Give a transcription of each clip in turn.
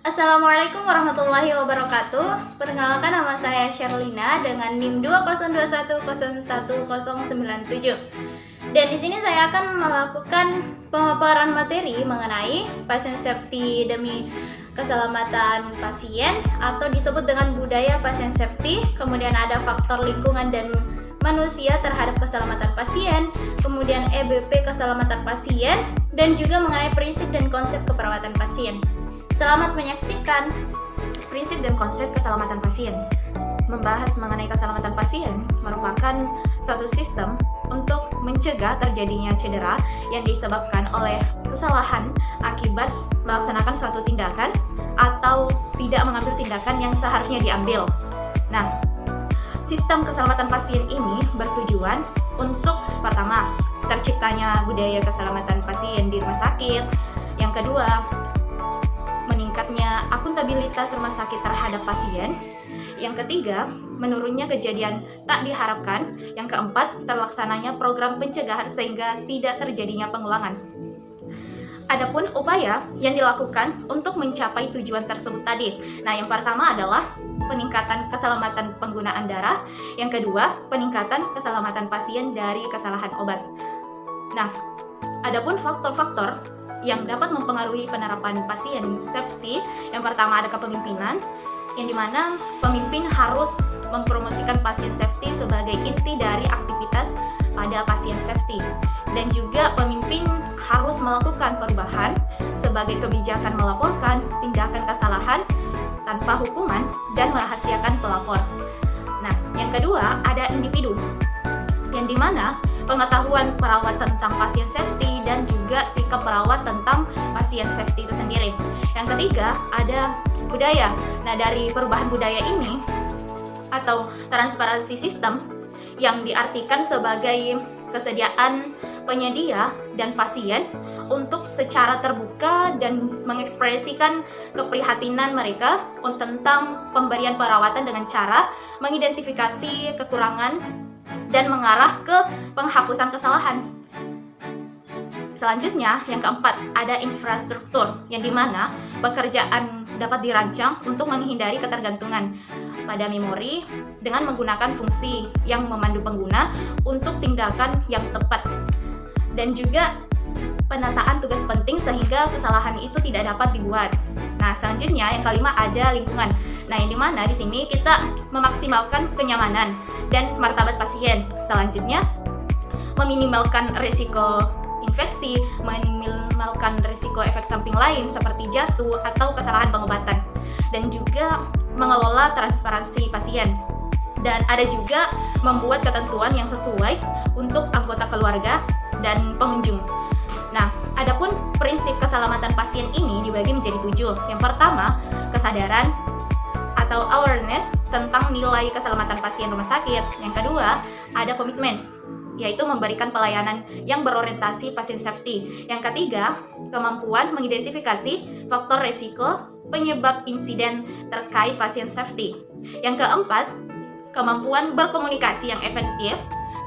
Assalamualaikum warahmatullahi wabarakatuh. Perkenalkan, nama saya Sherlina dengan NIM 202101097. Dan di sini saya akan melakukan pemaparan materi mengenai pasien safety demi keselamatan pasien atau disebut dengan budaya pasien safety. Kemudian ada faktor lingkungan dan manusia terhadap keselamatan pasien, kemudian EBP keselamatan pasien, dan juga mengenai prinsip dan konsep keperawatan pasien. Selamat menyaksikan. Prinsip dan konsep keselamatan pasien. Membahas mengenai keselamatan pasien merupakan suatu sistem untuk mencegah terjadinya cedera yang disebabkan oleh kesalahan akibat melaksanakan suatu tindakan atau tidak mengambil tindakan yang seharusnya diambil. Nah, sistem keselamatan pasien ini bertujuan untuk pertama, terciptanya budaya keselamatan pasien di rumah sakit. Yang kedua, meningkatnya akuntabilitas rumah sakit terhadap pasien. Yang ketiga, menurunnya kejadian tak diharapkan. Yang keempat, terlaksananya program pencegahan sehingga tidak terjadinya pengulangan. Adapun upaya yang dilakukan untuk mencapai tujuan tersebut tadi. Nah, yang pertama adalah peningkatan keselamatan penggunaan darah. Yang kedua, peningkatan keselamatan pasien dari kesalahan obat. Nah, adapun faktor-faktor yang dapat mempengaruhi penerapan pasien safety, yang pertama ada kepemimpinan, yang dimana pemimpin harus mempromosikan pasien safety sebagai inti dari aktivitas pada pasien safety. Dan juga pemimpin harus melakukan perubahan sebagai kebijakan melaporkan tindakan kesalahan tanpa hukuman dan merahasiakan pelapor. Nah, yang kedua ada individu, yang dimana pengetahuan perawat tentang pasien safety dan juga sikap perawat tentang pasien safety itu sendiri. Yang ketiga ada budaya. Nah, dari perubahan budaya ini atau transparansi sistem yang diartikan sebagai kesediaan penyedia dan pasien untuk secara terbuka dan mengekspresikan keprihatinan mereka tentang pemberian perawatan dengan cara mengidentifikasi kekurangan dan mengarah ke penghapusan kesalahan. Selanjutnya, yang keempat, ada infrastruktur, yang dimana pekerjaan dapat dirancang untuk menghindari ketergantungan pada memori dengan menggunakan fungsi yang memandu pengguna untuk tindakan yang tepat. Dan juga penataan tugas penting sehingga kesalahan itu tidak dapat dibuat. Nah, selanjutnya yang kelima ada lingkungan. Nah, yang dimana di sini kita memaksimalkan kenyamanan dan martabat pasien. Selanjutnya, meminimalkan risiko infeksi, meminimalkan risiko efek samping lain seperti jatuh atau kesalahan pengobatan, dan juga mengelola transparansi pasien. Dan ada juga membuat ketentuan yang sesuai untuk anggota keluarga dan pengunjung. Nah, adapun prinsip keselamatan pasien ini dibagi menjadi 7. Yang pertama, kesadaran atau awareness tentang nilai keselamatan pasien rumah sakit. Yang kedua, ada komitmen, yaitu memberikan pelayanan yang berorientasi pasien safety. Yang ketiga, kemampuan mengidentifikasi faktor resiko penyebab insiden terkait pasien safety. Yang keempat, kemampuan berkomunikasi yang efektif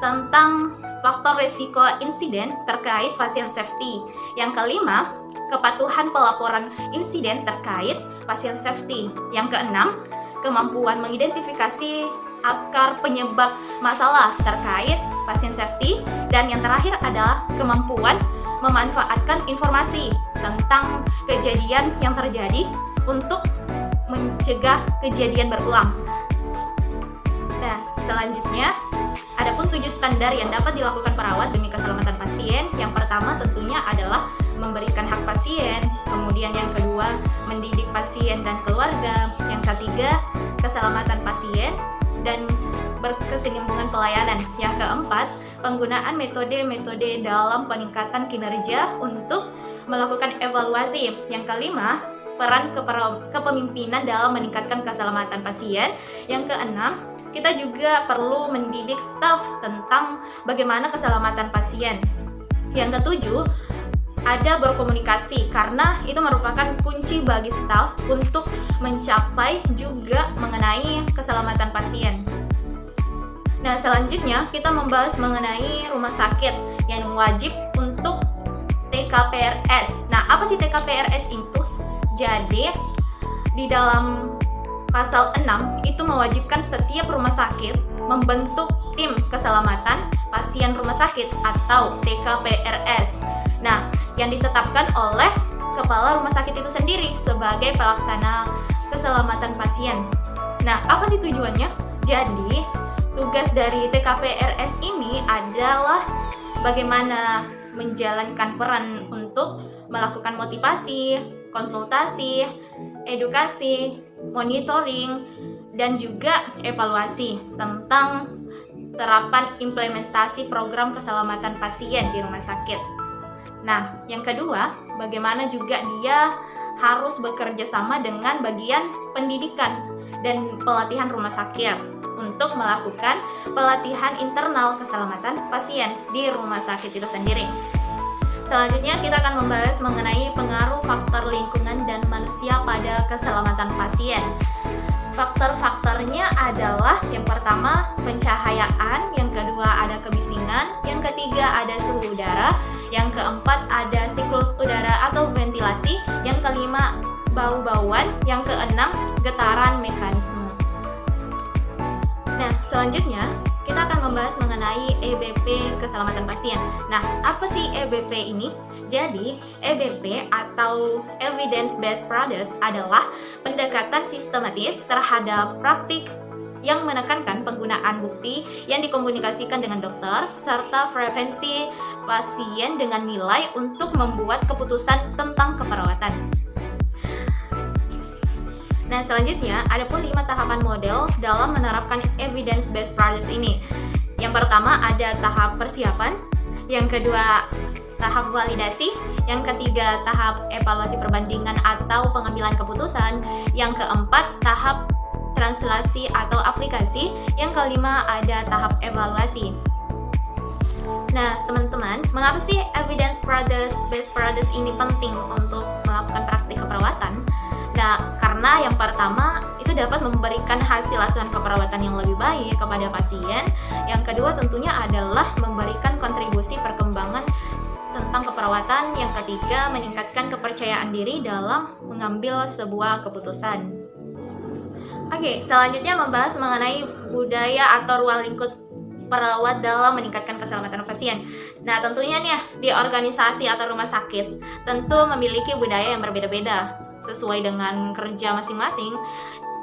tentang faktor resiko insiden terkait pasien safety. Yang kelima, kepatuhan pelaporan insiden terkait pasien safety. Yang keenam, kemampuan mengidentifikasi akar penyebab masalah terkait pasien safety. Dan yang terakhir adalah kemampuan memanfaatkan informasi tentang kejadian yang terjadi untuk mencegah kejadian berulang. Nah, selanjutnya adapun 7 standar yang dapat dilakukan perawat demi keselamatan pasien. Yang pertama tentunya adalah memberikan hak pasien, kemudian yang kedua mendidik pasien dan keluarga, yang ketiga keselamatan pasien dan berkesinambungan pelayanan. Yang keempat, penggunaan metode-metode dalam peningkatan kinerja untuk melakukan evaluasi. Yang kelima, peran kepemimpinan dalam meningkatkan keselamatan pasien. Yang keenam, kita juga perlu mendidik staf tentang bagaimana keselamatan pasien. Yang ketujuh, ada berkomunikasi, karena itu merupakan kunci bagi staf untuk mencapai juga mengenai keselamatan pasien. Nah, selanjutnya kita membahas mengenai rumah sakit yang wajib untuk TKPRS. Nah, apa sih TKPRS itu? Jadi, di dalam pasal 6 itu mewajibkan setiap rumah sakit membentuk tim keselamatan pasien rumah sakit atau TKPRS. Nah, yang ditetapkan oleh kepala rumah sakit itu sendiri sebagai pelaksana keselamatan pasien. Nah, apa sih tujuannya? Jadi, tugas dari TKPRS ini adalah bagaimana menjalankan peran untuk melakukan motivasi, konsultasi, edukasi, monitoring, dan juga evaluasi tentang terapan implementasi program keselamatan pasien di rumah sakit. Nah, yang kedua, bagaimana juga dia harus bekerja sama dengan bagian pendidikan dan pelatihan rumah sakit untuk melakukan pelatihan internal keselamatan pasien di rumah sakit itu sendiri. Selanjutnya kita akan membahas mengenai pengaruh faktor lingkungan dan manusia pada keselamatan pasien. Faktor-faktornya adalah yang pertama pencahayaan, yang kedua ada kebisingan, yang ketiga ada suhu udara, yang keempat ada siklus udara atau ventilasi, yang kelima bau-bauan, yang keenam getaran mekanisme. Nah, selanjutnya kita akan membahas mengenai EBP keselamatan pasien. Nah, apa sih EBP ini? Jadi, EBP atau Evidence Based Practice adalah pendekatan sistematis terhadap praktik yang menekankan penggunaan bukti yang dikomunikasikan dengan dokter serta preferensi pasien dengan nilai untuk membuat keputusan tentang keperawatan. Nah, selanjutnya ada pun 5 tahapan model dalam menerapkan evidence based practice ini. Yang pertama ada tahap persiapan, yang kedua tahap validasi, yang ketiga tahap evaluasi perbandingan atau pengambilan keputusan, yang keempat tahap translasi atau aplikasi, yang kelima ada tahap evaluasi. Nah, teman-teman, mengapa sih evidence based practice ini penting untuk melakukan praktik keperawatan? Nah, karena yang pertama itu dapat memberikan hasil asuhan keperawatan yang lebih baik kepada pasien. Yang kedua tentunya adalah memberikan kontribusi perkembangan tentang keperawatan. Yang ketiga, meningkatkan kepercayaan diri dalam mengambil sebuah keputusan. Oke, selanjutnya membahas mengenai budaya atau ruang lingkup perawat dalam meningkatkan keselamatan pasien. Nah, tentunya nih di organisasi atau rumah sakit tentu memiliki budaya yang berbeda-beda sesuai dengan kerja masing-masing.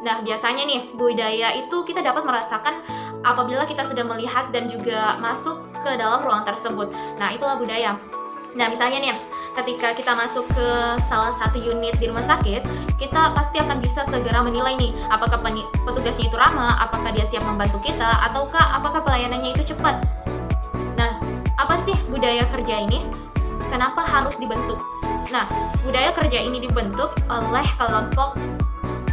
Nah, biasanya nih budaya itu kita dapat merasakan apabila kita sudah melihat dan juga masuk ke dalam ruang tersebut. Nah, itulah budaya. Nah, misalnya nih ketika kita masuk ke salah satu unit di rumah sakit, kita pasti akan bisa segera menilai nih apakah petugasnya itu ramah, apakah dia siap membantu kita, ataukah apakah pelayanannya itu cepat. Nah, apa sih budaya kerja ini? Kenapa harus dibentuk? Nah, budaya kerja ini dibentuk oleh kelompok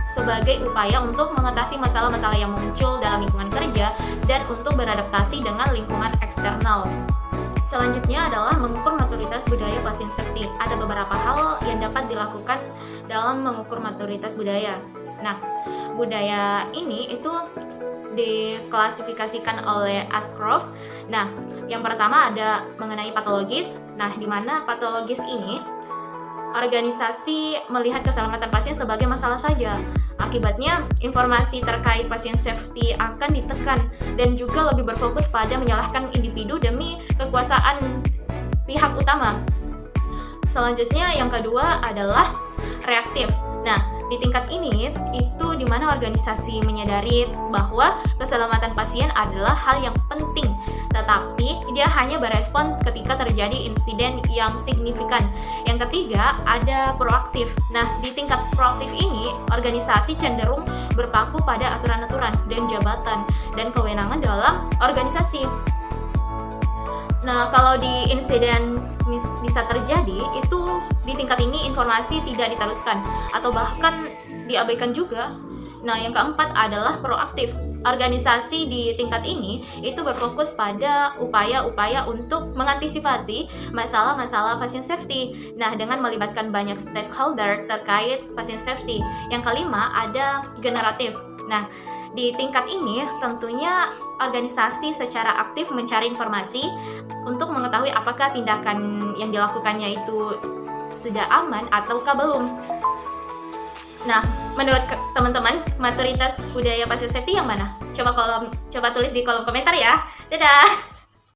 sebagai upaya untuk mengatasi masalah-masalah yang muncul dalam lingkungan kerja dan untuk beradaptasi dengan lingkungan eksternal. Selanjutnya adalah mengukur maturitas budaya pasien safety. Ada beberapa hal yang dapat dilakukan dalam mengukur maturitas budaya. Nah, budaya ini itu diklasifikasikan oleh Ashcroft. Nah, yang pertama ada mengenai patologis. Nah, di mana patologis ini organisasi melihat keselamatan pasien sebagai masalah saja. Akibatnya, informasi terkait pasien safety akan ditekan dan juga lebih berfokus pada menyalahkan individu demi kekuasaan pihak utama. Selanjutnya, yang kedua adalah reaktif. Nah, di tingkat ini itu di mana organisasi menyadari bahwa keselamatan pasien adalah hal yang penting, tetapi dia hanya berespon ketika terjadi insiden yang signifikan. Yang ketiga, ada proaktif. Nah, di tingkat proaktif ini, organisasi cenderung berpaku pada aturan-aturan dan jabatan dan kewenangan dalam organisasi. Nah, kalau di insiden bisa terjadi, itu di tingkat ini informasi tidak diteruskan atau bahkan diabaikan juga. Nah, yang keempat adalah proaktif. Organisasi di tingkat ini itu berfokus pada upaya-upaya untuk mengantisipasi masalah-masalah pasien safety. Nah, dengan melibatkan banyak stakeholder terkait pasien safety. Yang kelima ada generatif. Nah, di tingkat ini tentunya organisasi secara aktif mencari informasi untuk mengetahui apakah tindakan yang dilakukannya itu sudah aman ataukah belum. Nah, Menurut teman-teman, maturitas budaya pasca safety yang mana? Coba tulis di kolom komentar ya. Dadah.